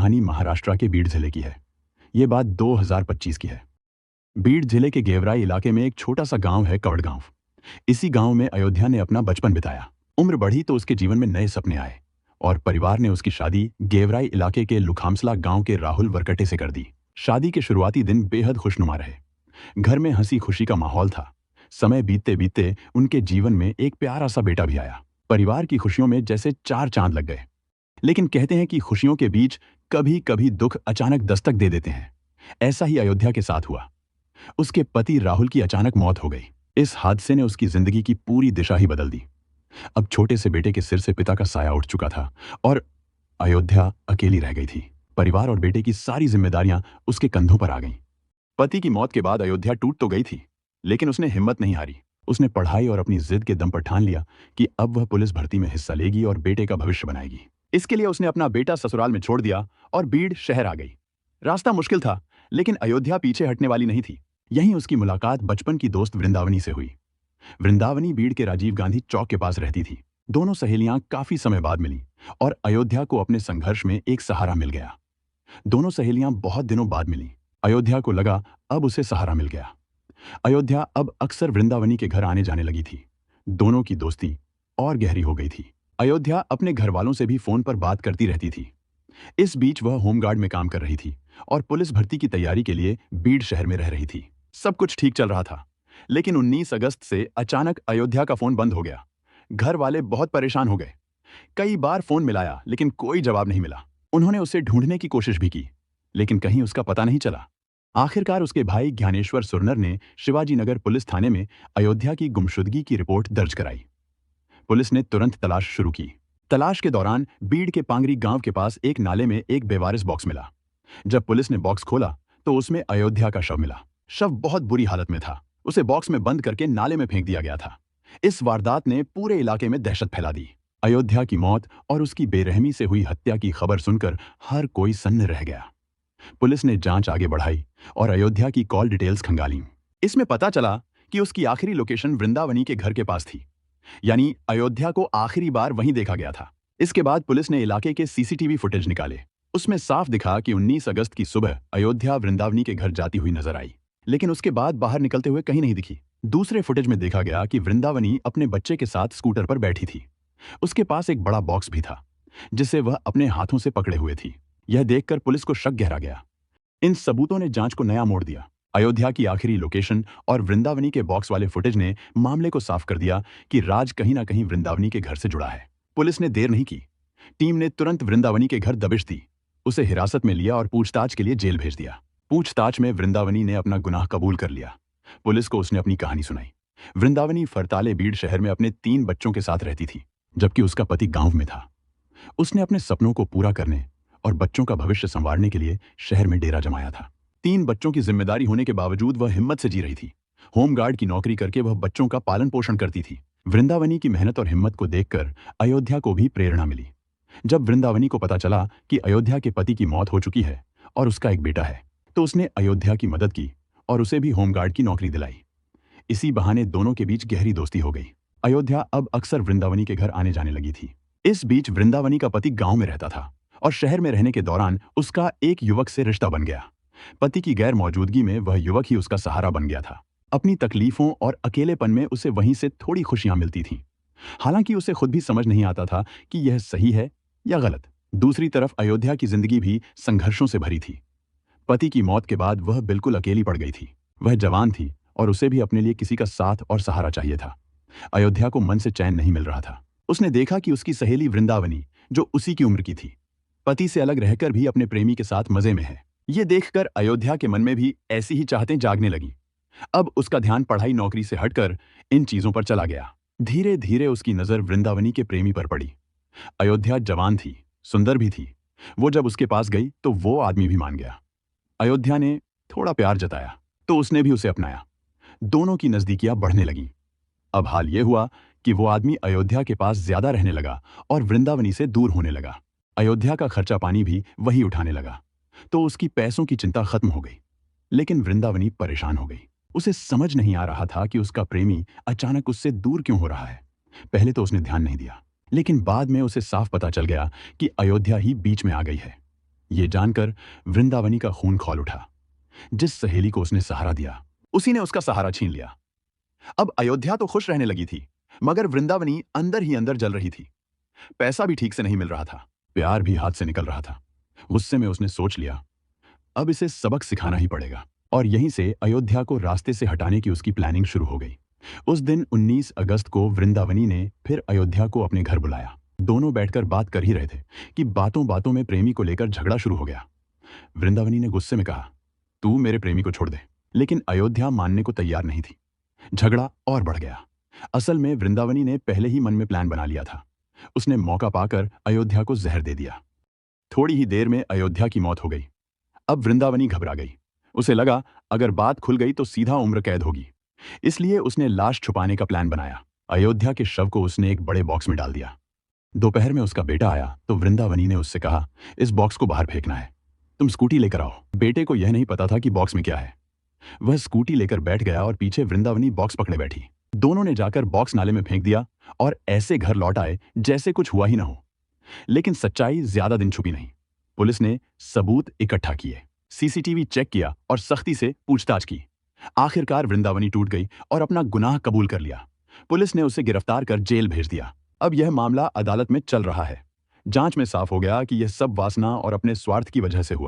कहानी महाराष्ट्र के बीड जिले की है। ये बात 2025 की है। बीड जिले के गेवराई इलाके में एक छोटा सा गांव है, कवड़ गांव। इसी गांव में अयोध्या ने अपना बचपन बिताया। उम्र बढ़ी तो उसके जीवन में नए सपने आए और परिवार ने उसकी शादी गेवराई इलाके के लुखामसला गांव के राहुल वरकटे से कर दी। शादी के शुरुआती दिन बेहद खुशनुमा रहे। घर में हंसी खुशी का माहौल था। समय बीतते बीतते उनके जीवन में एक प्यारा सा बेटा भी आया। परिवार की खुशियों में जैसे चार चांद लग गए। लेकिन कहते हैं कि खुशियों के बीच कभी कभी दुख अचानक दस्तक दे देते हैं। ऐसा ही अयोध्या के साथ हुआ। उसके पति राहुल की अचानक मौत हो गई। इस हादसे ने उसकी जिंदगी की पूरी दिशा ही बदल दी। अब छोटे से बेटे के सिर से पिता का साया उठ चुका था और अयोध्या अकेली रह गई थी। परिवार और बेटे की सारी जिम्मेदारियां उसके कंधों पर आ गईं। पति की मौत के बाद अयोध्या टूट तो गई थी, लेकिन उसने हिम्मत नहीं हारी। उसने पढ़ाई और अपनी जिद के दम पर ठान लिया कि अब वह पुलिस भर्ती में हिस्सा लेगी और बेटे का भविष्य बनाएगी। इसके लिए उसने अपना बेटा ससुराल में छोड़ दिया और बीड शहर आ गई। रास्ता मुश्किल था, लेकिन अयोध्या पीछे हटने वाली नहीं थी। यहीं उसकी मुलाकात बचपन की दोस्त वृंदावनी से हुई। वृंदावनी बीड के राजीव गांधी चौक के पास रहती थी। दोनों सहेलियां काफी समय बाद मिली और अयोध्या को अपने संघर्ष में एक सहारा मिल गया। दोनों सहेलियां बहुत दिनों बाद मिली। अयोध्या को लगा अब उसे सहारा मिल गया। अयोध्या अब अक्सर वृंदावनी के घर आने जाने लगी थी। दोनों की दोस्ती और गहरी हो गई थी। अयोध्या अपने घर वालों से भी फोन पर बात करती रहती थी। इस बीच वह होमगार्ड में काम कर रही थी और पुलिस भर्ती की तैयारी के लिए बीड शहर में रह रही थी। सब कुछ ठीक चल रहा था, लेकिन 19 अगस्त से अचानक अयोध्या का फोन बंद हो गया। घर वाले बहुत परेशान हो गए। कई बार फोन मिलाया, लेकिन कोई जवाब नहीं मिला। उन्होंने उसे ढूंढने की कोशिश भी की, लेकिन कहीं उसका पता नहीं चला। आखिरकार उसके भाई ज्ञानेश्वर सुरनर ने शिवाजीनगर पुलिस थाने में अयोध्या की गुमशुदगी की रिपोर्ट दर्ज कराई। पुलिस ने तुरंत तलाश शुरू की। तलाश के दौरान बीड के पांगरी गांव के पास एक नाले में एक बेवारिस बॉक्स मिला। जब पुलिस ने बॉक्स खोला तो उसमें अयोध्या का शव मिला। शव बहुत बुरी हालत में था। उसे बॉक्स में बंद करके नाले में फेंक दिया गया था। इस वारदात ने पूरे इलाके में दहशत फैला दी। अयोध्या की मौत और उसकी बेरहमी से हुई हत्या की खबर सुनकर हर कोई सन्न रह गया। पुलिस ने जांच आगे बढ़ाई और अयोध्या की कॉल डिटेल्स खंगाली। इसमें पता चला कि उसकी आखिरी लोकेशन वृंदावनी के घर के पास थी, यानी अयोध्या को आखिरी बार वहीं देखा गया था। इसके बाद पुलिस ने इलाके के सीसीटीवी फुटेज निकाले। उसमें साफ दिखा कि 19 अगस्त की सुबह अयोध्या वृंदावनी के घर जाती हुई नजर आई, लेकिन उसके बाद बाहर निकलते हुए कहीं नहीं दिखी। दूसरे फुटेज में देखा गया कि वृंदावनी अपने बच्चे के साथ स्कूटर पर बैठी थी। उसके पास एक बड़ा बॉक्स भी था, जिसे वह अपने हाथों से पकड़े हुए थी। यह देखकर पुलिस को शक गहरा गया। इन सबूतों ने जांच को नया मोड़ दिया। अयोध्या की आखिरी लोकेशन और वृंदावनी के बॉक्स वाले फुटेज ने मामले को साफ कर दिया कि राज कहीं ना कहीं वृंदावनी के घर से जुड़ा है। पुलिस ने देर नहीं की। टीम ने तुरंत वृंदावनी के घर दबिश दी। उसे हिरासत में लिया और पूछताछ के लिए जेल भेज दिया। पूछताछ में वृंदावनी ने अपना गुनाह कबूल कर लिया। पुलिस को उसने अपनी कहानी सुनाई। वृंदावनी फरताले बीड शहर में अपने 3 बच्चों के साथ रहती थी, जबकि उसका पति गांव में था। उसने अपने सपनों को पूरा करने और बच्चों का भविष्य संवारने के लिए शहर में डेरा जमाया था। 3 बच्चों की जिम्मेदारी होने के बावजूद वह हिम्मत से जी रही थी। होमगार्ड की नौकरी करके वह बच्चों का पालन पोषण करती थी। वृंदावनी की मेहनत और हिम्मत को देखकर अयोध्या को भी प्रेरणा मिली। जब वृंदावनी को पता चला कि अयोध्या के पति की मौत हो चुकी है और उसका एक बेटा है, तो उसने अयोध्या की मदद की और उसे भी होमगार्ड की नौकरी दिलाई। इसी बहाने दोनों के बीच गहरी दोस्ती हो गई। अयोध्या अब अक्सर वृंदावनी के घर आने जाने लगी थी। इस बीच वृंदावनी का पति गांव में रहता था और शहर में रहने के दौरान उसका एक युवक से रिश्ता बन गया। पति की गैर मौजूदगी में वह युवक ही उसका सहारा बन गया था। अपनी तकलीफों और अकेलेपन में उसे वहीं से थोड़ी खुशियां मिलती थीं। हालांकि उसे खुद भी समझ नहीं आता था कि यह सही है या गलत। दूसरी तरफ अयोध्या की जिंदगी भी संघर्षों से भरी थी। पति की मौत के बाद वह बिल्कुल अकेली पड़ गई थी। वह जवान थी और उसे भी अपने लिए किसी का साथ और सहारा चाहिए था। अयोध्या को मन से चैन नहीं मिल रहा था। उसने देखा कि उसकी सहेली वृंदावनी, जो उसी की उम्र की थी, पति से अलग रहकर भी अपने प्रेमी के साथ मजे में है। ये देखकर अयोध्या के मन में भी ऐसी ही चाहतें जागने लगी। अब उसका ध्यान पढ़ाई नौकरी से हटकर इन चीजों पर चला गया। धीरे धीरे उसकी नजर वृंदावनी के प्रेमी पर पड़ी। अयोध्या जवान थी, सुंदर भी थी। वो जब उसके पास गई तो वो आदमी भी मान गया। अयोध्या ने थोड़ा प्यार जताया तो उसने भी उसे अपनाया। दोनों की नजदीकियां बढ़ने लगीं। अब हाल ये हुआ कि वो आदमी अयोध्या के पास ज्यादा रहने लगा और वृंदावनी से दूर होने लगा। अयोध्या का खर्चा पानी भी वही उठाने लगा, तो उसकी पैसों की चिंता खत्म हो गई। लेकिन वृंदावनी परेशान हो गई। उसे समझ नहीं आ रहा था कि उसका प्रेमी अचानक उससे दूर क्यों हो रहा है। पहले तो उसने ध्यान नहीं दिया, लेकिन बाद में उसे साफ पता चल गया कि अयोध्या ही बीच में आ गई है। ये जानकर वृंदावनी का खून खौल उठा। जिस सहेली को उसने सहारा दिया, उसी ने उसका सहारा छीन लिया। अब अयोध्या तो खुश रहने लगी थी, मगर वृंदावनी अंदर ही अंदर जल रही थी। पैसा भी ठीक से नहीं मिल रहा था, प्यार भी हाथ से निकल रहा था। गुस्से में उसने सोच लिया, अब इसे सबक सिखाना ही पड़ेगा। और यहीं से अयोध्या को रास्ते से हटाने की उसकी प्लानिंग शुरू हो गई। उस दिन 19 अगस्त को वृंदावनी ने फिर अयोध्या को अपने घर बुलाया। दोनों बैठकर बात कर ही रहे थे कि बातों बातों में प्रेमी को लेकर झगड़ा शुरू हो गया। वृंदावनी ने गुस्से में कहा, तू मेरे प्रेमी को छोड़ दे। लेकिन अयोध्या मानने को तैयार नहीं थी। झगड़ा और बढ़ गया। असल में वृंदावनी ने पहले ही मन में प्लान बना लिया था। उसने मौका पाकर अयोध्या को जहर दे दिया। थोड़ी ही देर में अयोध्या की मौत हो गई। अब वृंदावनी घबरा गई। उसे लगा अगर बात खुल गई तो सीधा उम्र कैद होगी। इसलिए उसने लाश छुपाने का प्लान बनाया। अयोध्या के शव को उसने एक बड़े बॉक्स में डाल दिया। दोपहर में उसका बेटा आया तो वृंदावनी ने उससे कहा, इस बॉक्स को बाहर फेंकना है, तुम स्कूटी लेकर आओ। बेटे को यह नहीं पता था कि बॉक्स में क्या है। वह स्कूटी लेकर बैठ गया और पीछे वृंदावनी बॉक्स पकड़े बैठी। दोनों ने जाकर बॉक्स नाले में फेंक दिया और ऐसे घर लौट आए जैसे कुछ हुआ ही ना हो। लेकिन सच्चाई ज्यादा दिन छुपी नहीं। पुलिस ने सबूत इकट्ठा किए, सीसीटीवी चेक किया और सख्ती से पूछताछ की। आखिरकार वृंदावनी टूट गई और अपना गुनाह कबूल कर लिया। पुलिस ने उसे गिरफ्तार कर जेल भेज दिया। अब यह मामला अदालत में चल रहा है। जांच में साफ हो गया कि यह सब वासना और अपने स्वार्थ की वजह से हुआ।